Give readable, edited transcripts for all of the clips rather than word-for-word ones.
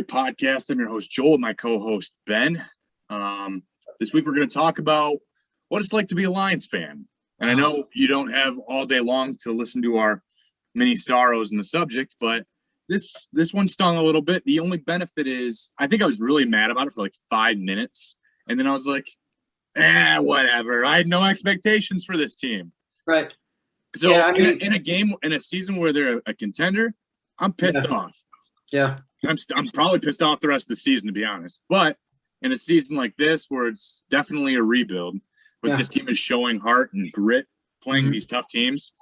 podcast. I'm your host, Joel, my co-host, Ben. This week we're going to talk about what it's like to be a Lions fan. And I know you don't have all day long to listen to our many sorrows in the subject, but this one stung a little bit. The only benefit is I think I was really mad about it for like 5 minutes. And then I was like, whatever. I had no expectations for this team. Right. So yeah, in a game, in a season where they're a contender, I'm pissed off. Yeah. I'm probably pissed off the rest of the season, to be honest. But in a season like this, where it's definitely a rebuild, but this team is showing heart and grit playing these tough teams,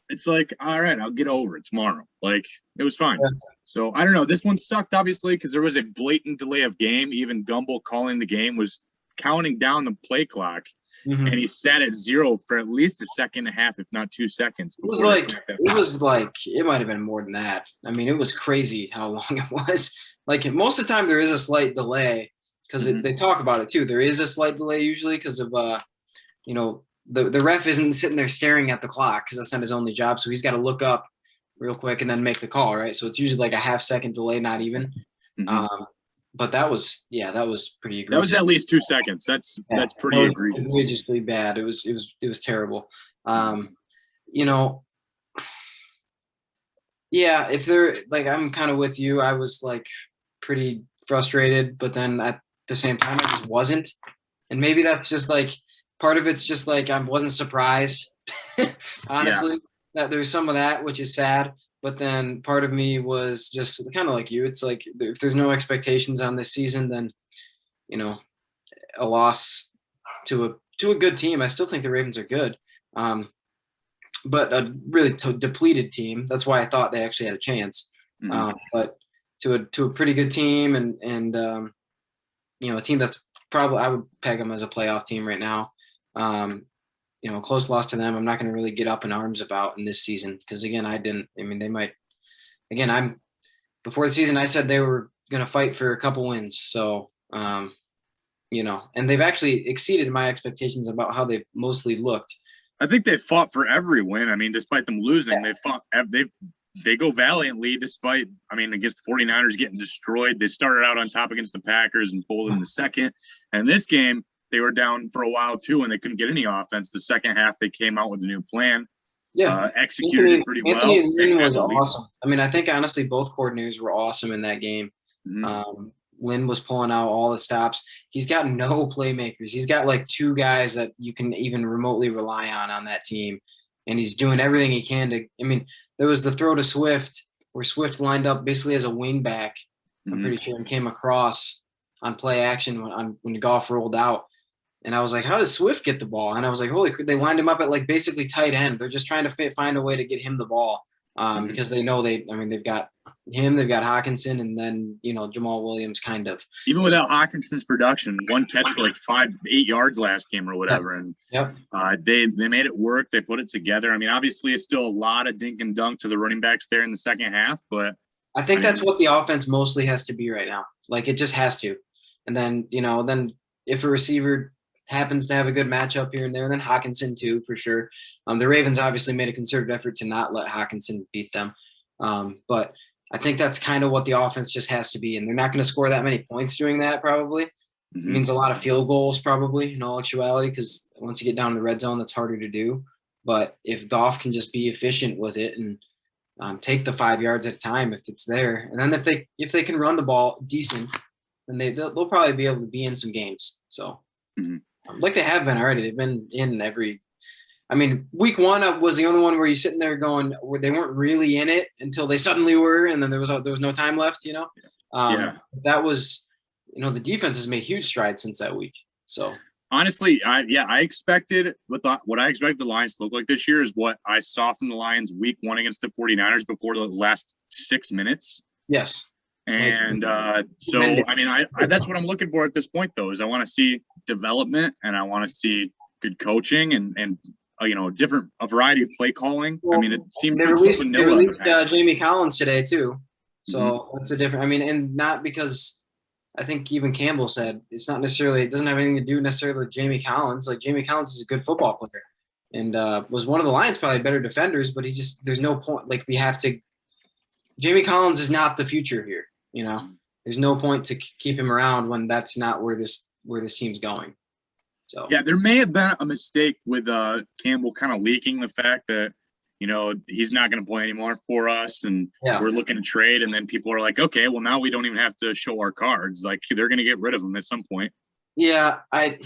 it's like, all right, I'll get over it tomorrow. Like, it was fine. Yeah. So, I don't know. This one sucked, obviously, because there was a blatant delay of game. Even Gumbel calling the game was counting down the play clock. And he sat at 0 for at least a second and a half, if not 2 seconds. It might have been more than that. I mean, it was crazy how long it was. Like, most of the time there is a slight delay because they talk about it too. There is a slight delay usually because of, the ref isn't sitting there staring at the clock because that's not his only job. So he's got to look up real quick and then make the call, right? So it's usually like a half-second delay, not even. But that was pretty egregious. That was at least 2 seconds. That's pretty egregious. Egregiously bad. It was terrible. If they're like, I'm kind of with you. I was like pretty frustrated, but then at the same time, I just wasn't. And maybe that's just like part of it's just like I wasn't surprised, honestly, that there's some of that, which is sad. But then part of me was just kind of like you. It's like if there's no expectations on this season, then, a loss to a good team. I still think the Ravens are good, but a really depleted team. That's why I thought they actually had a chance. But to a pretty good team and a team that's probably I would peg them as a playoff team right now. A close loss to them, I'm not going to really get up in arms about in this season because, again, they might – before the season I said they were going to fight for a couple wins. So, and they've actually exceeded my expectations about how they've mostly looked. I think they fought for every win. I mean, despite them losing, they go valiantly despite, against the 49ers getting destroyed. They started out on top against the Packers and folded in the second. And this game – they were down for a while, too, and they couldn't get any offense. The second half, they came out with a new plan. Executed it pretty well. Anthony Lynn was awesome. I think, honestly, both coordinators were awesome in that game. Lynn was pulling out all the stops. He's got no playmakers. He's got, like, 2 guys that you can even remotely rely on that team, and he's doing everything he can to – there was the throw to Swift where Swift lined up basically as a wing back, I'm pretty sure, and came across on play action when the Goff rolled out. And I was like, how does Swift get the ball? And I was like, holy crap, they lined him up at like basically tight end. They're just trying to find a way to get him the ball because they know they've got him, they've got Hawkinson, and then, Jamal Williams kind of. Even without Hawkinson's production, 1 catch for like 8 yards last game or whatever. And they made it work. They put it together. Obviously it's still a lot of dink and dunk to the running backs there in the second half, but. I think that's what the offense mostly has to be right now. Like it just has to. And then, then if a receiver happens to have a good matchup here and there, and then Hawkinson too, for sure. The Ravens obviously made a concerted effort to not let Hawkinson beat them. But I think that's kind of what the offense just has to be. And they're not going to score that many points doing that probably. It means a lot of field goals probably in all actuality because once you get down to the red zone, that's harder to do. But if Goff can just be efficient with it and take the 5 yards at a time if it's there, and then if they can run the ball decent, then they'll probably be able to be in some games. So like they have been already. They've been in every – week 1 was the only one where you're sitting there going – where they weren't really in it until they suddenly were, and then there was no time left, That was – the defense has made huge strides since that week. So honestly, I expected what I expected the Lions to look like this year is what I saw from the Lions week 1 against the 49ers before the last 6 minutes. Yes. And that's what I'm looking for at this point, though, is I want to see development and I want to see good coaching and a variety of play calling. Well, it seemed they released Jamie Collins today too, so that's a different. And not because I think even Campbell said it doesn't have anything to do necessarily with Jamie Collins. Like Jamie Collins is a good football player and was one of the Lions probably better defenders, but there's no point. Like we have to. Jamie Collins is not the future here. You know, there's no point to keep him around when that's not where this team's going. So yeah, there may have been a mistake with Campbell kind of leaking the fact that, you know, he's not going to play anymore for us, and we're looking to trade. And then people are like, okay, well, now we don't even have to show our cards. Like, they're going to get rid of him at some point. Yeah, that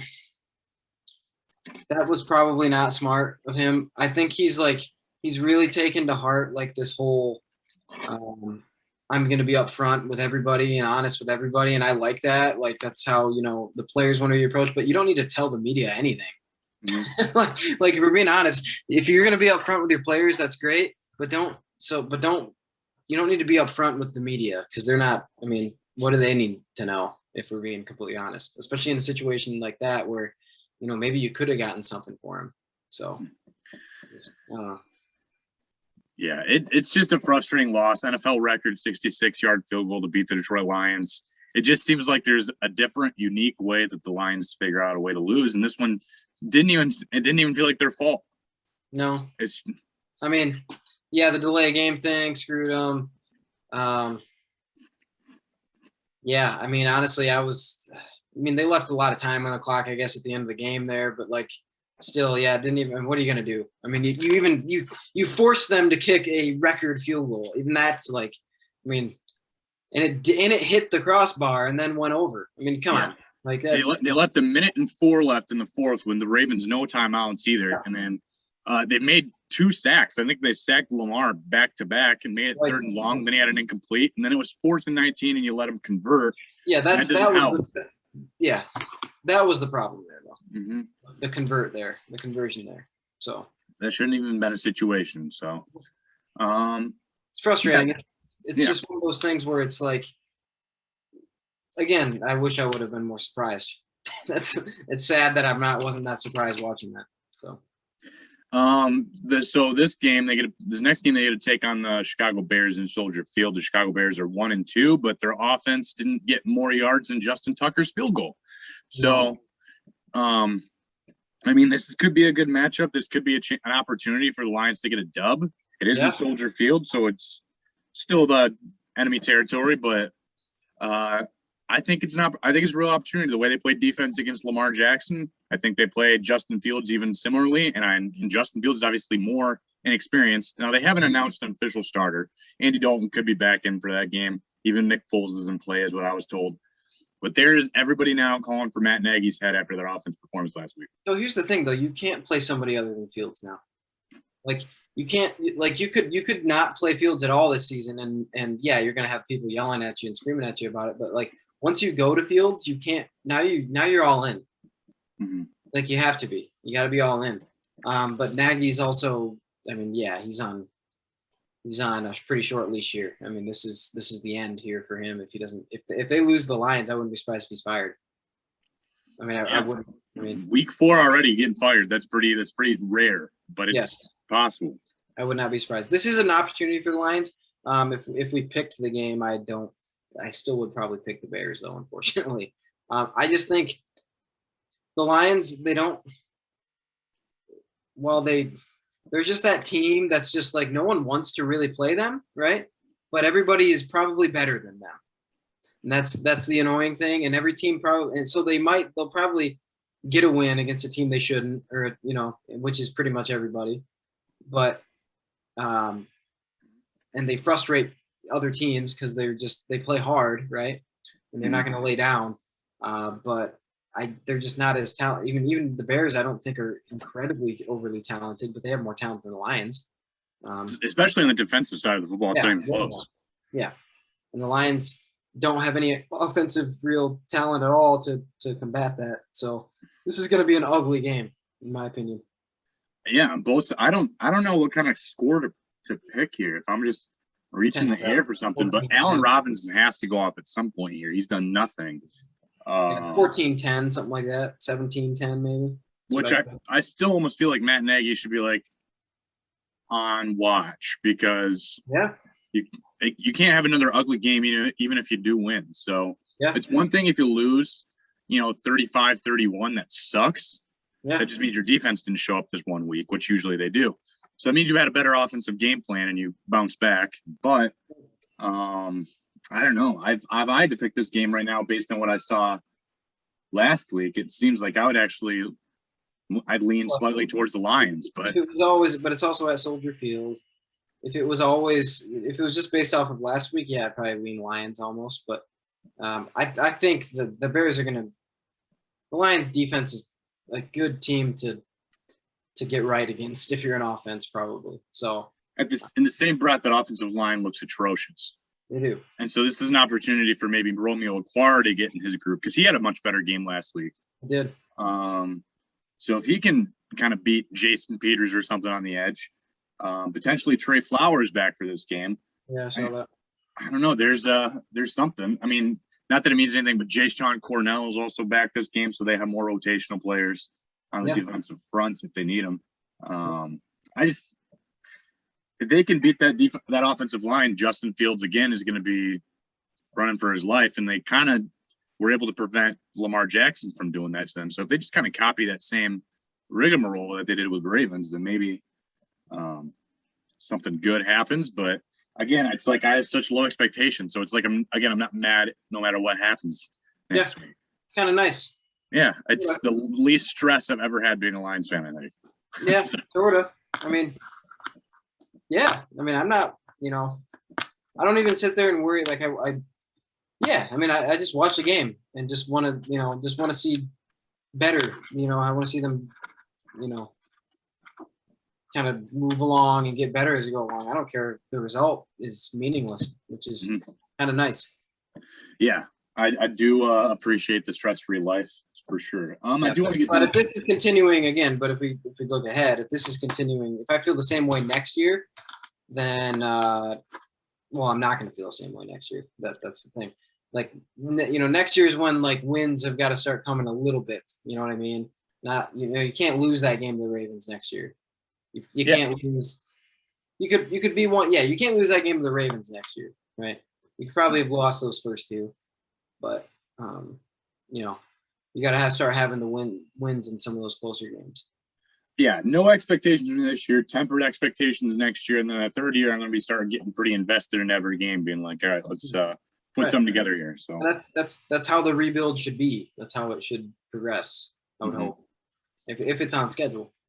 was probably not smart of him. I think he's really taken to heart like this whole I'm going to be upfront with everybody and honest with everybody, and I like that. Like, that's how, you know, the players want to be approached, but you don't need to tell the media anything. Mm-hmm. like if we're being honest, if you're going to be upfront with your players, that's great, but you don't need to be upfront with the media, because they're not. I mean, what do they need to know, if we're being completely honest, especially in a situation like that where, you know, maybe you could have gotten something for him. So I don't know. Yeah, it's just a frustrating loss. NFL record 66-yard field goal to beat the Detroit Lions. It just seems like there's a different, unique way that the Lions figure out a way to lose, and this one didn't even feel like their fault. No, I mean, yeah, the delay game thing screwed them. Yeah, I mean, honestly, they left a lot of time on the clock, I guess, at the end of the game there, but like, still, yeah, didn't even. What are you gonna do? I mean, you forced them to kick a record field goal. Even that's like, I mean, and it hit the crossbar and then went over. I mean, come on, like that's. They left 1 minute and 4 left in the fourth when the Ravens no timeouts either, and then they made 2 sacks. I think they sacked Lamar back to back and made it 3rd and long. Then he had an incomplete, and then it was 4th and 19, and you let him convert. Yeah, that was the problem there, though. Mm-hmm. The conversion there. So that shouldn't even been a situation. So it's frustrating. It's just one of those things where it's like, again, I wish I would have been more surprised. It's sad that wasn't that surprised watching that. So this next game they get to take on the Chicago Bears in Soldier Field. The Chicago Bears are 1-2, but their offense didn't get more yards than Justin Tucker's field goal. So I mean, this could be a good matchup. This could be an opportunity for the Lions to get a dub. It is in Soldier Field, so it's still the enemy territory, but I think it's a real opportunity. The way they played defense against Lamar Jackson, I think they played Justin Fields even similarly, and Justin Fields is obviously more inexperienced. Now, they haven't announced an official starter. Andy Dalton could be back in for that game. Even Nick Foles is in play, is what I was told. But there's everybody now calling for Matt Nagy's head after their offense performance last week. So here's the thing, though. You can't play somebody other than Fields now. Like, you can't – like, you could not play Fields at all this season, and yeah, you're going to have people yelling at you and screaming at you about it. But, like, once you go to Fields, you can't – now you're all in. Mm-hmm. Like, you have to be. You got to be all in. But Nagy's also – I mean, yeah, he's on a pretty short leash here. I mean, this is the end here for him if he doesn't. If they lose the Lions, I wouldn't be surprised if he's fired. I mean, I wouldn't. I mean, week 4 already getting fired. That's pretty rare, but it's possible. I would not be surprised. This is an opportunity for the Lions. If we picked the game, I still would probably pick the Bears, though. Unfortunately, I just think the Lions, they don't. Well, they're just that team that's just like no one wants to really play them, right? But everybody is probably better than them, and that's the annoying thing. And every team probably, and so they'll probably get a win against a team they shouldn't, or which is pretty much everybody. But and they frustrate other teams because they play hard, right? And they're not going to lay down. But they're just not as talented. Even the Bears, I don't think are incredibly overly talented, but they have more talent than the Lions. Especially on the defensive side of the football, it's not even close. Yeah, and the Lions don't have any offensive real talent at all to combat that. So this is going to be an ugly game, in my opinion. Yeah, both. I don't know what kind of score to pick here. If I'm just reaching the air for something, but Allen Robinson has to go up at some point here. He's done nothing. 14-10, something like that. 17-10 maybe. Which I still almost feel like Matt Nagy should be like on watch, because you can't have another ugly game even if you do win. So it's one thing if you lose, 35-31, that sucks. Yeah. That just means your defense didn't show up this 1 week, which usually they do. So that means you had a better offensive game plan and you bounce back. But I don't know. I've had to pick this game right now based on what I saw last week. It seems like I'd lean slightly towards the Lions, but It was always, but it's also at Soldier Field. If it was just based off of last week, yeah, I'd probably lean Lions almost. But I think the Bears are gonna. The Lions defense is a good team to get right against if you're an offense, probably. So in the same breath, that offensive line looks atrocious. they do. And so this is an opportunity for maybe Romeo Okwara to get in his group because he had a much better game last week. They did. So if he can kind of beat Jason Peters or something on the edge, potentially Trey Flowers back for this game. Yeah, I saw that. I don't know. There's something. I mean, not that it means anything, but Jaysean Cornell is also back this game, so they have more rotational players on the defensive front if they need them. If they can beat that offensive line, Justin Fields again is going to be running for his life, and they kind of were able to prevent Lamar Jackson from doing that to them. So if they just kind of copy that same rigmarole that they did with Ravens, then maybe something good happens. But again, it's like I have such low expectations, so it's like I'm not mad no matter what happens next week. It's kind of nice. Yeah, it's the least stress I've ever had being a Lions fan, I think. Yeah, sort of. I mean, I'm not, I don't even sit there and worry. Like I just watch the game and just want to see better. I want to see them, kind of move along and get better as you go along. I don't care if the result is meaningless, which is kind of nice. Yeah, I do appreciate the stress-free life for sure. I do want to get. But if this is continuing again, but if we look ahead, if this is continuing, if I feel the same way next year, then I'm not going to feel the same way next year. That's the thing. Like next year is when like wins have got to start coming a little bit. You know what I mean? Not you can't lose that game to the Ravens next year. You can't lose. You could be one. Yeah, you can't lose that game to the Ravens next year, right? You could probably have lost those first two, but you got to start having the wins in some of those closer games. Yeah, no expectations this year, tempered expectations next year, and then the third year I'm going to be starting getting pretty invested in every game, being like, all right, let's put something together here. So that's how the rebuild should be. That's how it should progress. I would hope, if it's on schedule.